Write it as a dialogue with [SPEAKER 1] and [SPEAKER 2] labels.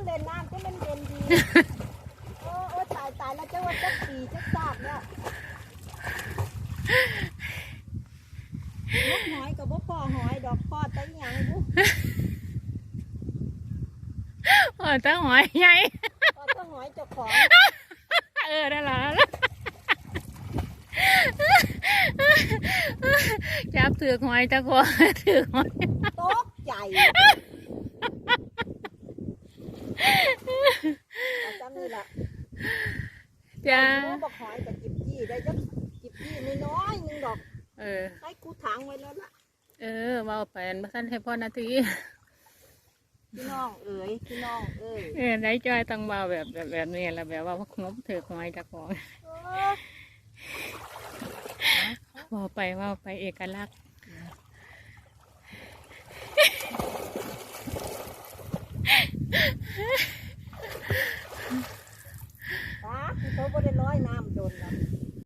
[SPEAKER 1] เล่นน้ำก็มันเย็นดีโอ้ตายแล้วเจ้าว่าจักปีจักซากเนี่ยลูกหอยกับบ่พ่อหอยดอกพ่อแต่ยังบุ
[SPEAKER 2] ตาหอยใหญ่
[SPEAKER 1] พ่อแต่หอยเจ้าของ
[SPEAKER 2] ได้ละจับถือหอยตะกวถือหอย
[SPEAKER 1] ตกใจจำนี่แหละ
[SPEAKER 2] จ้า
[SPEAKER 1] บอกหอยกับจิบจี้ได้จักจิบจี้น้อยๆนึงดอกให้กูถังไว้แล้วล่ะ
[SPEAKER 2] ว่าไปมาสั้นให้พ่อนาที
[SPEAKER 1] พี่น้องเอ๋ยพี่น้องเอ๋ย
[SPEAKER 2] ได้จ้อยต้องมาแบบนี้แหละแบบว่าพวกงบถือหอยตะกวว่าไปเอกลักษณ์